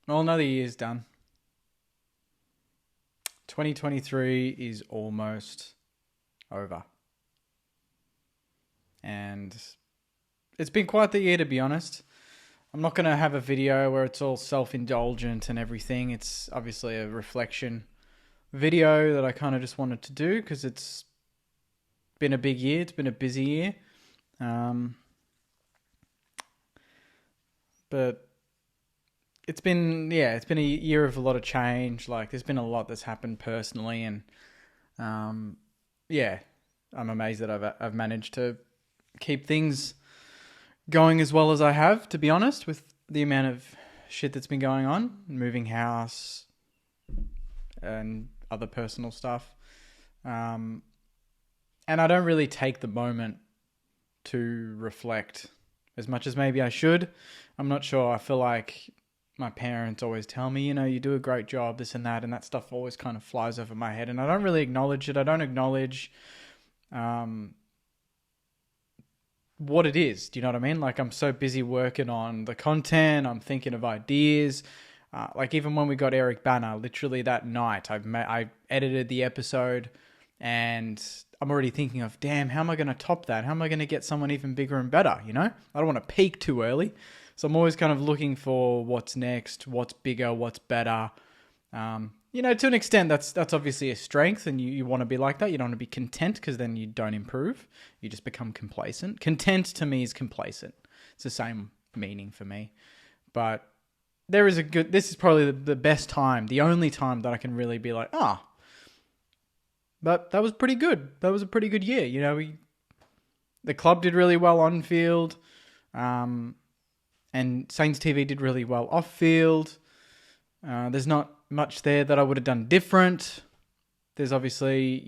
Well, another year's done. 2023 is almost over. And it's been quite the year, to be honest. I'm not going to have a video where it's all self-indulgent and everything. It's obviously a reflection video that I kind of just wanted to do because it's been a big year. It's been a busy year. But it's been a year of a lot of change. Like there's been a lot that's happened personally, and yeah, I'm amazed that I've managed to keep things going as well as I have, to be honest, with the amount of shit that's been going on, moving house and other personal stuff. And I don't really take the moment to reflect as much as maybe I should. I'm not sure. I feel like my parents always tell me, you do a great job, this and that stuff always kind of flies over my head, and I don't really acknowledge it. I don't acknowledge what it is. Do you know what I mean? Like I'm so busy working on the content. I'm thinking of ideas. Like even when we got Eric Banner, literally that night, I edited the episode, and I'm already thinking of, damn, how am I going to top that? How am I going to get someone even bigger and better? I don't want to peak too early. So I'm always kind of looking for what's next, what's bigger, what's better. To an extent, that's obviously a strength, and you want to be like that. You don't want to be content because then you don't improve. You just become complacent. Content to me is complacent. It's the same meaning for me. But this is probably the best time, the only time that I can really be like, but that was pretty good. That was a pretty good year. The club did really well on field. And Saints TV did really well off field. There's not much there that I would have done different. There's obviously,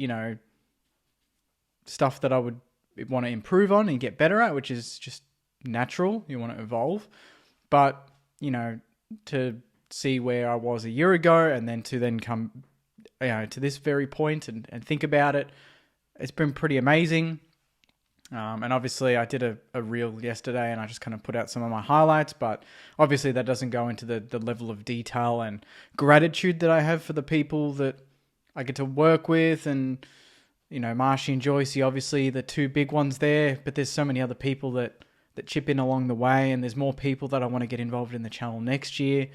stuff that I would want to improve on and get better at, which is just natural. You want to evolve. But, to see where I was a year ago and then to come, to this very point and think about it, it's been pretty amazing. And obviously I did a reel yesterday and I just kind of put out some of my highlights, but obviously that doesn't go into the level of detail and gratitude that I have for the people that I get to work with, and, Marshy and Joycey, obviously the two big ones there, but there's so many other people that chip in along the way, and there's more people that I want to get involved in the channel next year.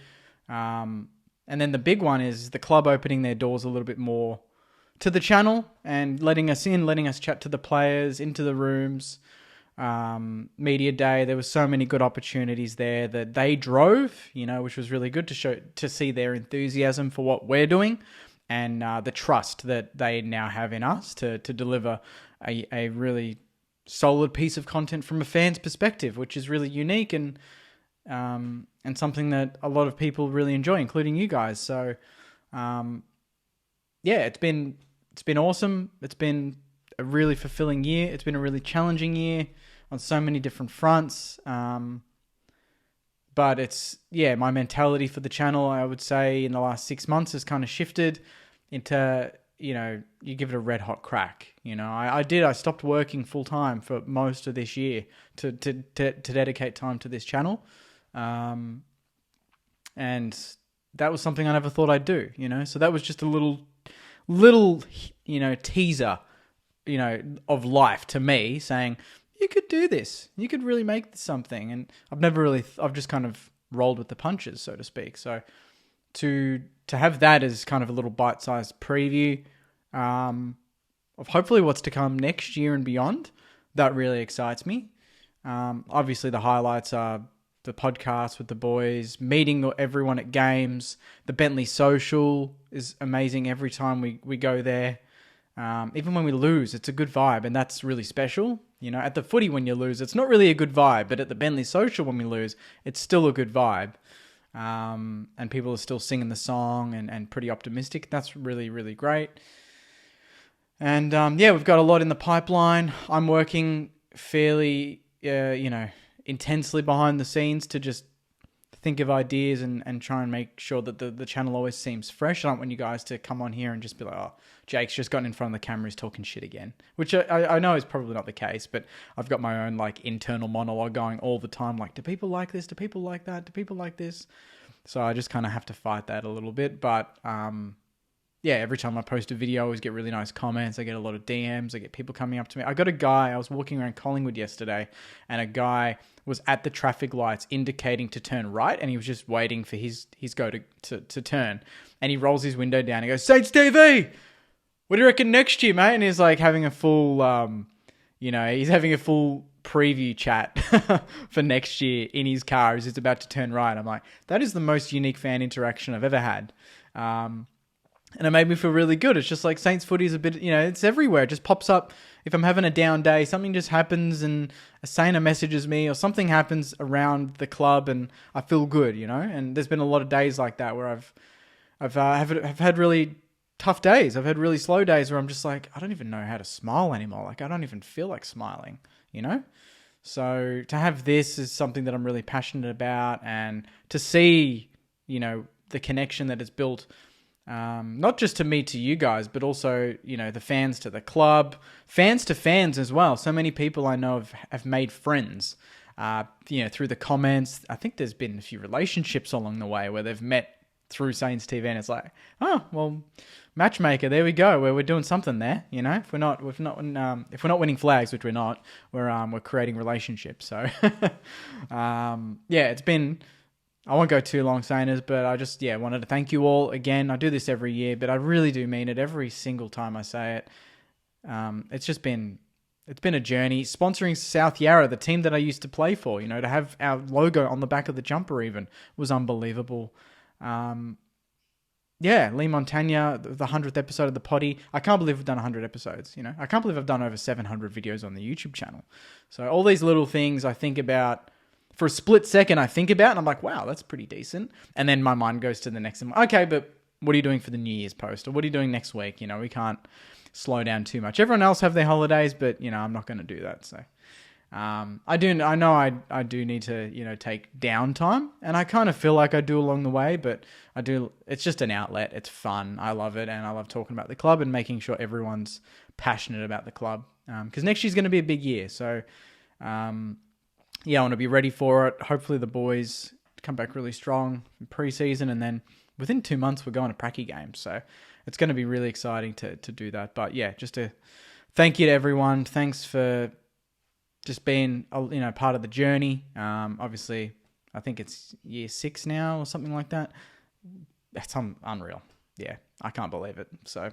And then the big one is the club opening their doors a little bit more to the channel and letting us chat to the players, into the rooms. Media day, there was so many good opportunities there that they drove, which was really good to see their enthusiasm for what we're doing, and the trust that they now have in us to deliver a really solid piece of content from a fan's perspective, which is really unique and something that a lot of people really enjoy, including you guys. So, it's been awesome. It's been a really fulfilling year. It's been a really challenging year on so many different fronts. But it's, my mentality for the channel, I would say in the last 6 months has kind of shifted into, you give it a red hot crack. I stopped working full time for most of this year to dedicate time to this channel. And that was something I never thought I'd do, so that was just a little teaser, of life to me, saying you could do this, you could really make this something. And I've just kind of rolled with the punches, so to speak. So to have that as kind of a little bite-sized preview of hopefully what's to come next year and beyond, that really excites me. Obviously the highlights are the podcast with the boys, meeting everyone at games. The Bentley Social is amazing every time we go there. Even when we lose, it's a good vibe, and that's really special. At the footy when you lose, it's not really a good vibe, but at the Bentley Social when we lose, it's still a good vibe. And people are still singing the song and pretty optimistic. That's really, really great. And we've got a lot in the pipeline. I'm working fairly, intensely behind the scenes to just think of ideas and try and make sure that the channel always seems fresh. I don't want you guys to come on here and just be like, oh, Jake's just gotten in front of the camera, he's talking shit again. Which I know is probably not the case, but I've got my own like internal monologue going all the time. Like, do people like this? Do people like that? Do people like this? So I just kind of have to fight that a little bit. But yeah, every time I post a video, I always get really nice comments. I get a lot of DMs. I get people coming up to me. I got a guy, I was walking around Collingwood yesterday, and a guy was at the traffic lights indicating to turn right, and he was just waiting for his go to turn. And he rolls his window down and goes, Saints TV, what do you reckon next year, mate? And he's like having a full, he's having a full preview chat for next year in his car as he's about to turn right. I'm like, that is the most unique fan interaction I've ever had. And it made me feel really good. It's just like Saints footy is a bit, it's everywhere. It just pops up. If I'm having a down day, something just happens and a Sainer messages me or something happens around the club and I feel good, And there's been a lot of days like that where I've had really tough days. I've had really slow days where I'm just like, I don't even know how to smile anymore. Like, I don't even feel like smiling, So to have this is something that I'm really passionate about, and to see, the connection that it's built, not just to me, to you guys, but also, the fans to the club, fans to fans as well. So many people I know have made friends, through the comments. I think there's been a few relationships along the way where they've met through Saints TV, and it's like, oh, well, matchmaker, there we go, where we're doing something there, If we're not winning flags, which we're not, we're creating relationships. So, it's been. I won't go too long, Sainers, but I just, wanted to thank you all again. I do this every year, but I really do mean it every single time I say it. It's been a journey. Sponsoring South Yarra, the team that I used to play for, to have our logo on the back of the jumper even was unbelievable. Lee Montagna, the 100th episode of the potty. I can't believe we've done 100 episodes, I can't believe I've done over 700 videos on the YouTube channel. So all these little things I think about, for a split second, I think about, and I'm like, wow, that's pretty decent. And then my mind goes to the next one. Okay, but what are you doing for the New Year's post? Or what are you doing next week? We can't slow down too much. Everyone else have their holidays, but, I'm not going to do that. So I do need to, take downtime, and I kind of feel like I do along the way, but I do. It's just an outlet. It's fun. I love it. And I love talking about the club and making sure everyone's passionate about the club. Because next year's going to be a big year. So, I want to be ready for it. Hopefully the boys come back really strong in pre-season, and then within 2 months we're going to Pracky games. So it's going to be really exciting to do that. But just to thank you to everyone. Thanks for just being part of the journey. Obviously, I think it's year 6 now or something like that. That's unreal. Yeah, I can't believe it. So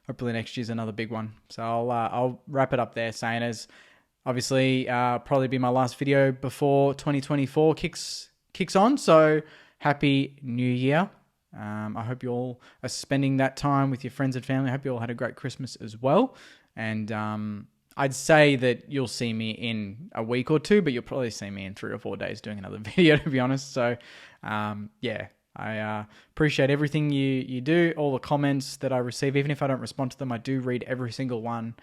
hopefully next year's another big one. So I'll wrap it up there, Sainers. Obviously, probably be my last video before 2024 kicks on. So happy New Year. I hope you all are spending that time with your friends and family. I hope you all had a great Christmas as well. And I'd say that you'll see me in a week or two, but you'll probably see me in 3 or 4 days doing another video, to be honest. So, I appreciate everything you do, all the comments that I receive. Even if I don't respond to them, I do read every single one.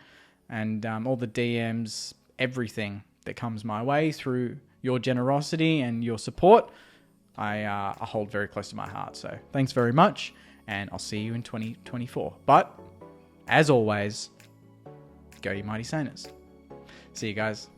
And all the DMs, everything that comes my way through your generosity and your support, I hold very close to my heart. So thanks very much, and I'll see you in 2024. But as always, go you mighty Sainers. See you guys.